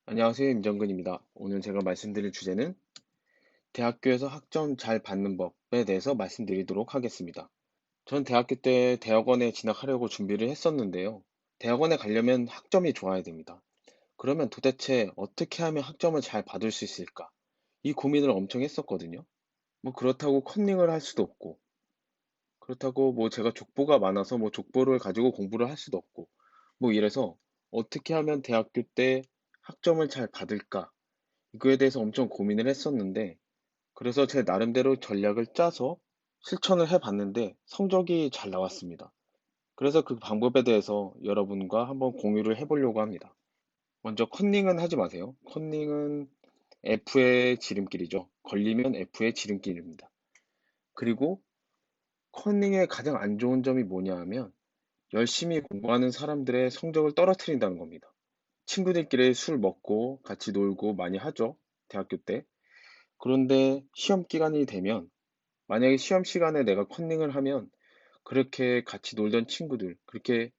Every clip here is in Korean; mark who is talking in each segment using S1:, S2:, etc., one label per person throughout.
S1: 안녕하세요. 임정근입니다. 오늘 제가 말씀드릴 주제는 대학교에서 학점 잘 받는 법에 대해서 말씀드리도록 하겠습니다. 전 대학교 때 대학원에 진학하려고 준비를 했었는데요. 대학원에 가려면 학점이 좋아야 됩니다. 그러면 도대체 어떻게 하면 학점을 잘 받을 수 있을까? 이 고민을 엄청 했었거든요. 뭐 그렇다고 컨닝을 할 수도 없고, 그렇다고 뭐 제가 족보가 많아서 뭐 족보를 가지고 공부를 할 수도 없고, 뭐 이래서 어떻게 하면 대학교 때 학점을 잘 받을까? 이거에 대해서 엄청 고민을 했었는데, 그래서 제 나름대로 전략을 짜서 실천을 해 봤는데 성적이 잘 나왔습니다. 그래서 그 방법에 대해서 여러분과 한번 공유를 해 보려고 합니다. 먼저 컨닝은 하지 마세요. 컨닝은 F의 지름길이죠. 걸리면 F의 지름길입니다. 그리고 컨닝의 가장 안 좋은 점이 뭐냐 하면 열심히 공부하는 사람들의 성적을 떨어뜨린다는 겁니다. 친구들끼리 술 먹고 같이 놀고 많이 하죠. 대학교 때. 그런데 시험 기간이 되면 만약에 시험 시간에 내가 컨닝을 하면 그렇게 같이 놀던 친구들, 그렇게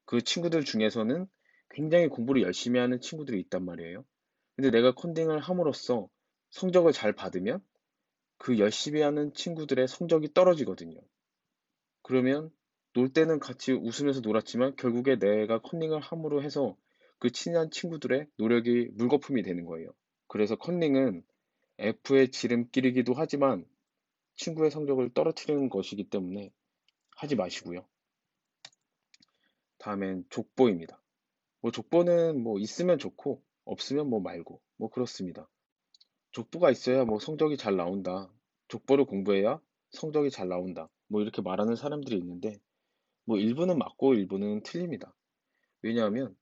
S1: 그 친구들 중에서는 굉장히 공부를 열심히 하는 친구들이 있단 말이에요. 근데 내가 컨닝을 함으로써 성적을 잘 받으면 그 열심히 하는 친구들의 성적이 떨어지거든요. 그러면 놀 때는 같이 웃으면서 놀았지만 결국에 내가 컨닝을 함으로 해서 그 친한 친구들의 노력이 물거품이 되는 거예요. 그래서 컨닝은 F의 지름길이기도 하지만 친구의 성적을 떨어뜨리는 것이기 때문에 하지 마시고요. 다음엔 족보입니다. 뭐 족보는 뭐 있으면 좋고 없으면 뭐 말고 뭐 그렇습니다. 족보가 있어야 뭐 성적이 잘 나온다. 족보를 공부해야 성적이 잘 나온다. 뭐 이렇게 말하는 사람들이 있는데 뭐 일부는 맞고 일부는 틀립니다. 왜냐하면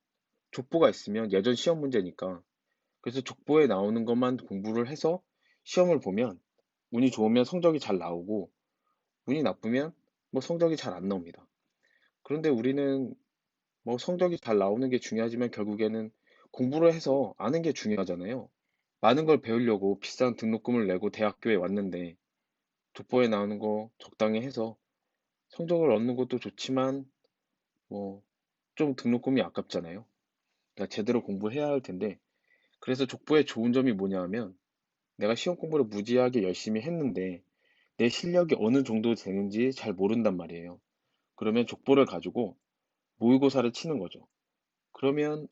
S1: 족보가 있으면 예전 시험 문제니까 그래서 족보에 나오는 것만 공부를 해서 시험을 보면 운이 좋으면 성적이 잘 나오고 운이 나쁘면 뭐 성적이 잘 안 나옵니다. 그런데 우리는 뭐 성적이 잘 나오는 게 중요하지만 결국에는 공부를 해서 아는 게 중요하잖아요. 많은 걸 배우려고 비싼 등록금을 내고 대학교에 왔는데 족보에 나오는 거 적당히 해서 성적을 얻는 것도 좋지만 뭐 좀 등록금이 아깝잖아요. 그러니까 제대로 공부해야 할 텐데 그래서 족보의 좋은 점이 뭐냐 하면 내가 시험 공부를 무지하게 열심히 했는데 내 실력이 어느 정도 되는지 잘 모른단 말이에요. 그러면 족보를 가지고 모의고사를 치는 거죠. 그러면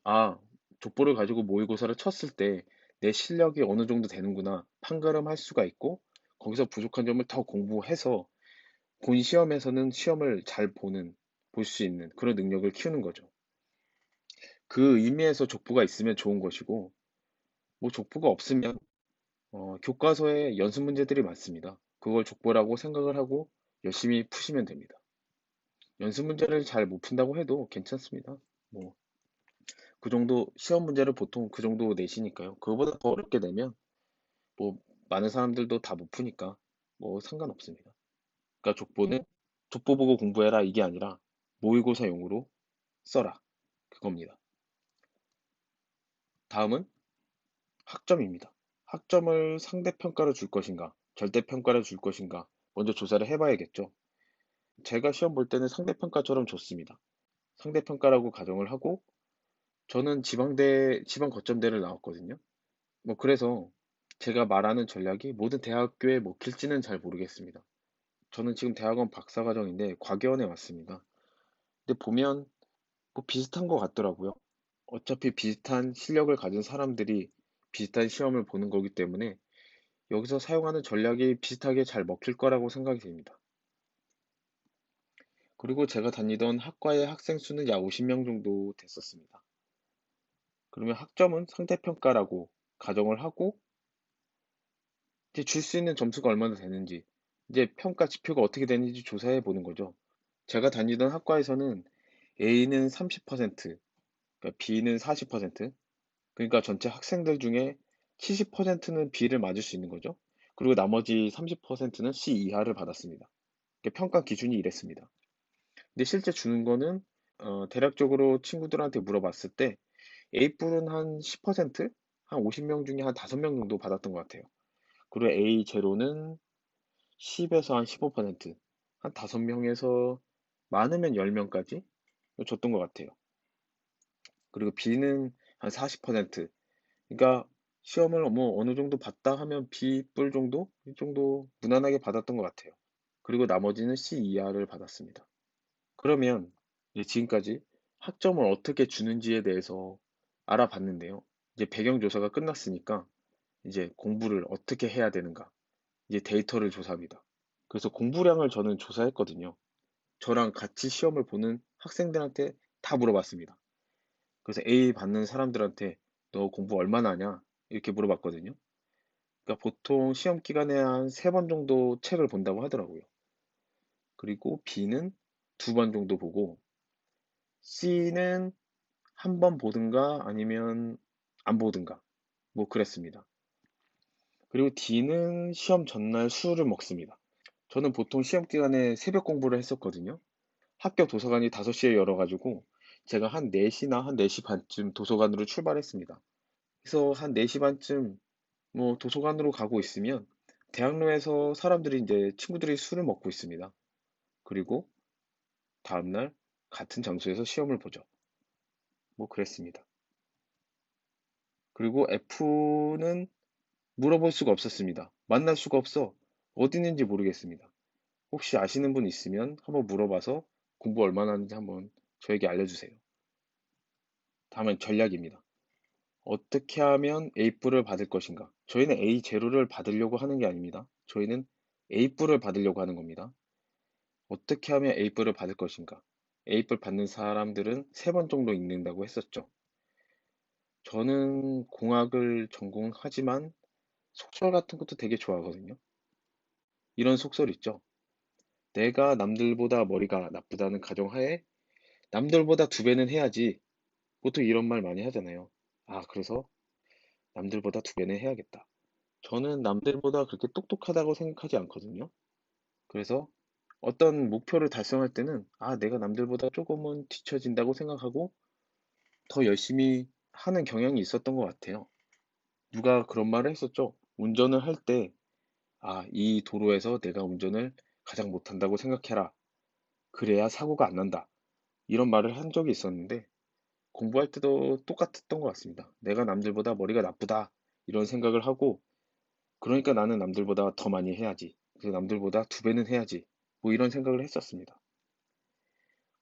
S1: 족보를 가지고 모의고사를 쳤을 때 내 실력이 어느 정도 되는구나 판가름할 수가 있고 거기서 부족한 점을 더 공부해서 본 시험에서는 시험을 잘 볼 수 있는 그런 능력을 키우는 거죠. 그 의미에서 족보가 있으면 좋은 것이고 뭐 족보가 없으면 교과서에 연습 문제들이 많습니다. 그걸 족보라고 생각을 하고 열심히 푸시면 됩니다. 연습 문제를 잘 못 푼다고 해도 괜찮습니다. 뭐 그 정도 시험 문제를 보통 그 정도 내시니까요. 그거보다 더 어렵게 내면 뭐 많은 사람들도 다 못 푸니까 뭐 상관없습니다. 그러니까 족보는 족보 보고 공부해라 이게 아니라 모의고사용으로 써라 그겁니다. 다음은 학점입니다. 학점을 상대평가로 줄 것인가, 절대평가로 줄 것인가 먼저 조사를 해봐야겠죠. 제가 시험 볼 때는 상대평가처럼 줬습니다. 상대평가라고 가정을 하고 저는 지방 거점대를 나왔거든요. 뭐 그래서 제가 말하는 전략이 모든 대학교에 먹힐지는 잘 모르겠습니다. 저는 지금 대학원 박사과정인데 과계원에 왔습니다. 근데 보면 뭐 비슷한 것 같더라고요. 어차피 비슷한 실력을 가진 사람들이 비슷한 시험을 보는 거기 때문에 여기서 사용하는 전략이 비슷하게 잘 먹힐 거라고 생각이 됩니다. 그리고 제가 다니던 학과의 학생 수는 약 50명 정도 됐었습니다. 그러면 학점은 상대평가라고 가정을 하고 이제 줄 수 있는 점수가 얼마나 되는지 이제 평가 지표가 어떻게 되는지 조사해 보는 거죠. 제가 다니던 학과에서는 A는 30%, 그러니까 B는 40%, 그러니까 전체 학생들 중에 70%는 B를 맞을 수 있는 거죠. 그리고 나머지 30%는 C 이하를 받았습니다. 평가 기준이 이랬습니다. 근데 실제 주는 거는 대략적으로 친구들한테 물어봤을 때 A뿔은 한 10%? 한 50명 중에 한 5명 정도 받았던 것 같아요. 그리고 A 제로는 10에서 한 15%, 한 5명에서 많으면 10명까지 줬던 것 같아요. 그리고 B는 한 40%, 그러니까 시험을 뭐 어느 정도 봤다 하면 B뿔 정도? 이 정도 무난하게 받았던 것 같아요. 그리고 나머지는 C 이하를 받았습니다. 그러면 이제 지금까지 학점을 어떻게 주는지에 대해서 알아봤는데요. 이제 배경 조사가 끝났으니까 이제 공부를 어떻게 해야 되는가? 이제 데이터를 조사합니다. 그래서 공부량을 저는 조사했거든요. 저랑 같이 시험을 보는 학생들한테 다 물어봤습니다. 그래서 A 받는 사람들한테 너 공부 얼마나 하냐? 이렇게 물어봤거든요. 그러니까 보통 시험 기간에 한 3번 정도 책을 본다고 하더라고요. 그리고 B는 2번 정도 보고 C는 한 번 보든가 아니면 안 보든가 뭐 그랬습니다. 그리고 D는 시험 전날 술을 먹습니다. 저는 보통 시험 기간에 새벽 공부를 했었거든요. 학교 도서관이 5시에 열어가지고 제가 한 4시나 한 4시 반쯤 도서관으로 출발했습니다. 그래서 한 4시 반쯤 뭐 도서관으로 가고 있으면 대학로에서 사람들이 이제 친구들이 술을 먹고 있습니다. 그리고 다음날 같은 장소에서 시험을 보죠. 뭐 그랬습니다. 그리고 F는 물어볼 수가 없었습니다. 만날 수가 없어. 어디 있는지 모르겠습니다. 혹시 아시는 분 있으면 한번 물어봐서 공부 얼마나 하는지 한번 저에게 알려주세요. 다음은 전략입니다. 어떻게 하면 A뿔을 받을 것인가? 저희는 A0를 받으려고 하는 게 아닙니다. 저희는 A뿔을 받으려고 하는 겁니다. 어떻게 하면 A뿔을 받을 것인가? A뿔 받는 사람들은 3번 정도 읽는다고 했었죠. 저는 공학을 전공하지만 속설 같은 것도 되게 좋아하거든요. 이런 속설 있죠. 내가 남들보다 머리가 나쁘다는 가정하에 남들보다 2배는 해야지. 보통 이런 말 많이 하잖아요. 아, 그래서 남들보다 2배는 해야겠다. 저는 남들보다 그렇게 똑똑하다고 생각하지 않거든요. 그래서 어떤 목표를 달성할 때는 아, 내가 남들보다 조금은 뒤처진다고 생각하고 더 열심히 하는 경향이 있었던 것 같아요. 누가 그런 말을 했었죠. 운전을 할 때, 아, 이 도로에서 내가 운전을 가장 못한다고 생각해라. 그래야 사고가 안 난다. 이런 말을 한 적이 있었는데, 공부할 때도 똑같았던 것 같습니다. 내가 남들보다 머리가 나쁘다. 이런 생각을 하고, 그러니까 나는 남들보다 더 많이 해야지. 그래서 남들보다 2배는 해야지. 뭐 이런 생각을 했었습니다.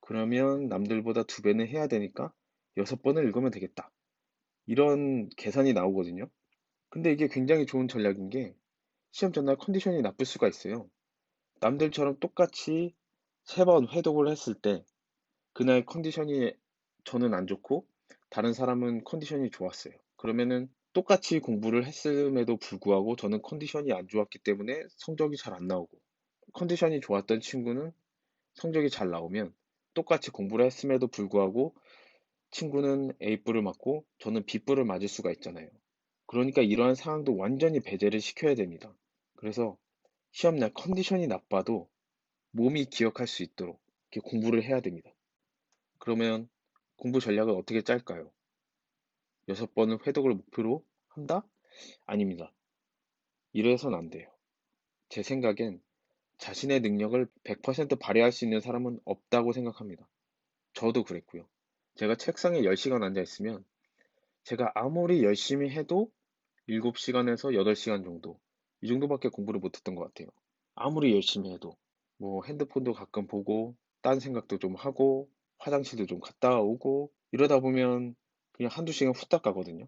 S1: 그러면 남들보다 2배는 해야 되니까 6번을 읽으면 되겠다. 이런 계산이 나오거든요. 근데 이게 굉장히 좋은 전략인 게 시험 전날 컨디션이 나쁠 수가 있어요. 남들처럼 똑같이 3번 회독을 했을 때 그날 컨디션이 저는 안 좋고 다른 사람은 컨디션이 좋았어요. 그러면은 똑같이 공부를 했음에도 불구하고 저는 컨디션이 안 좋았기 때문에 성적이 잘 안 나오고 컨디션이 좋았던 친구는 성적이 잘 나오면 똑같이 공부를 했음에도 불구하고 친구는 A뿔을 맞고 저는 B뿔을 맞을 수가 있잖아요. 그러니까 이러한 상황도 완전히 배제를 시켜야 됩니다. 그래서 시험날 컨디션이 나빠도 몸이 기억할 수 있도록 이렇게 공부를 해야 됩니다. 그러면 공부 전략을 어떻게 짤까요? 6번은 회독을 목표로 한다? 아닙니다. 이래선 안 돼요. 제 생각엔 자신의 능력을 100% 발휘할 수 있는 사람은 없다고 생각합니다. 저도 그랬고요. 제가 책상에 10시간 앉아 있으면 제가 아무리 열심히 해도 7시간에서 8시간 정도, 이 정도밖에 공부를 못했던 것 같아요. 아무리 열심히 해도. 뭐 핸드폰도 가끔 보고, 딴 생각도 좀 하고, 화장실도 좀 갔다 오고, 이러다 보면 그냥 한두 시간 후딱 가거든요.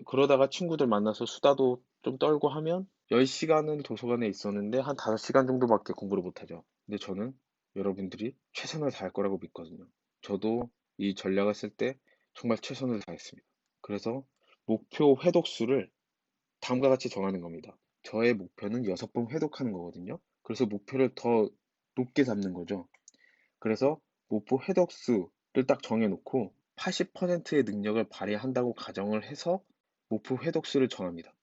S1: 그러다가 친구들 만나서 수다도 좀 떨고 하면 10시간은 도서관에 있었는데 한 5시간 정도밖에 공부를 못하죠. 근데 저는 여러분들이 최선을 다할 거라고 믿거든요. 저도 이 전략을 쓸 때 정말 최선을 다했습니다. 그래서 목표 회독수를 다음과 같이 정하는 겁니다. 저의 목표는 6번 회독하는 거거든요. 그래서 목표를 더 높게 잡는 거죠. 그래서 목표 회독수를 딱 정해놓고 80%의 능력을 발휘한다고 가정을 해서 목표 회독수를 정합니다.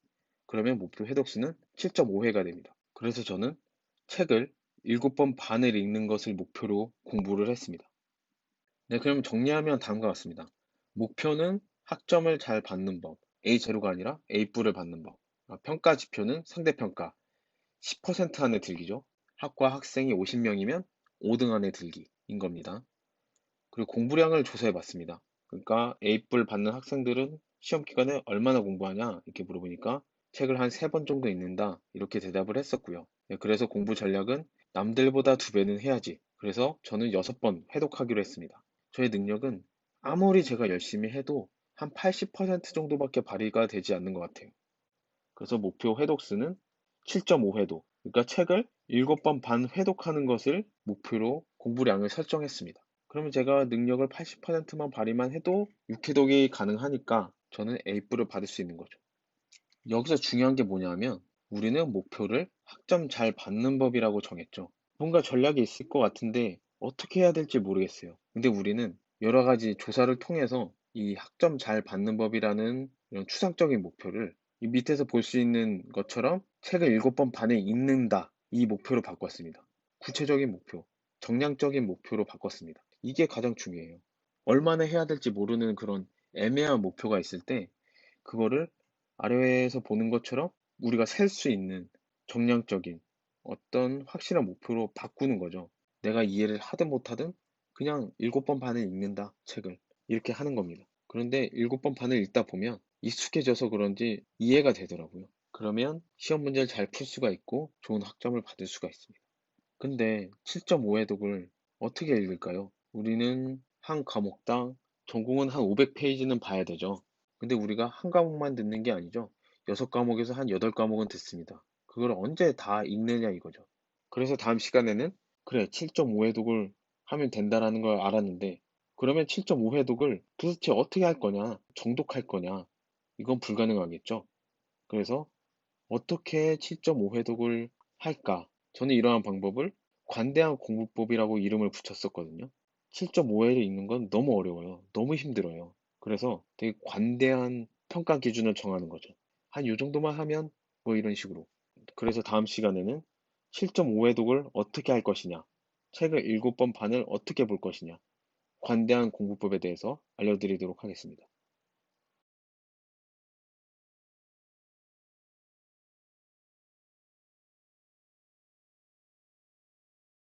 S1: 그러면 목표 회독수는 7.5회가 됩니다. 그래서 저는 책을 7번 반을 읽는 것을 목표로 공부를 했습니다. 네, 그럼 정리하면 다음과 같습니다. 목표는 학점을 잘 받는 법, A0가 아니라 A뿔을 받는 법. 평가 지표는 상대평가, 10% 안에 들기죠. 학과 학생이 50명이면 5등 안에 들기인 겁니다. 그리고 공부량을 조사해 봤습니다. 그러니까 A뿔 받는 학생들은 시험 기간에 얼마나 공부하냐? 이렇게 물어보니까 책을 한 3번 정도 읽는다. 이렇게 대답을 했었고요. 네, 그래서 공부 전략은 남들보다 2배는 해야지. 그래서 저는 6번 회독하기로 했습니다. 저의 능력은 아무리 제가 열심히 해도 한 80% 정도밖에 발휘가 되지 않는 것 같아요. 그래서 목표 회독수는 7.5회독. 그러니까 책을 7번 반 회독하는 것을 목표로 공부량을 설정했습니다. 그러면 제가 능력을 80%만 발휘만 해도 6회독이 가능하니까 저는 A뿔을 받을 수 있는 거죠. 여기서 중요한 게 뭐냐면 우리는 목표를 학점 잘 받는 법이라고 정했죠. 뭔가 전략이 있을 것 같은데 어떻게 해야 될지 모르겠어요. 근데 우리는 여러 가지 조사를 통해서 이 학점 잘 받는 법이라는 이런 추상적인 목표를 이 밑에서 볼 수 있는 것처럼 책을 7번 반에 읽는다. 이 목표로 바꿨습니다. 구체적인 목표, 정량적인 목표로 바꿨습니다. 이게 가장 중요해요. 얼마나 해야 될지 모르는 그런 애매한 목표가 있을 때 그거를 아래에서 보는 것처럼 우리가 셀 수 있는 정량적인 어떤 확실한 목표로 바꾸는 거죠. 내가 이해를 하든 못하든 그냥 7번 반을 읽는다, 책을. 이렇게 하는 겁니다. 그런데 7번 반을 읽다 보면 익숙해져서 그런지 이해가 되더라고요. 그러면 시험 문제를 잘 풀 수가 있고 좋은 학점을 받을 수가 있습니다. 근데 7.5회독을 어떻게 읽을까요? 우리는 한 과목당 전공은 한 500페이지는 봐야 되죠. 근데 우리가 한 과목만 듣는 게 아니죠. 6과목에서 한 8과목은 듣습니다. 그걸 언제 다 읽느냐 이거죠. 그래서 다음 시간에는 그래, 7.5회독을 하면 된다라는 걸 알았는데 그러면 7.5회독을 도대체 어떻게 할 거냐? 정독할 거냐? 이건 불가능하겠죠. 그래서 어떻게 7.5회독을 할까? 저는 이러한 방법을 관대한 공부법이라고 이름을 붙였었거든요. 7.5회를 읽는 건 너무 어려워요. 너무 힘들어요. 그래서 되게 관대한 평가 기준을 정하는 거죠. 한 요 정도만 하면 뭐 이런 식으로. 그래서 다음 시간에는 7.5회독을 어떻게 할 것이냐, 책을 7번 반을 어떻게 볼 것이냐, 관대한 공부법에 대해서 알려드리도록 하겠습니다.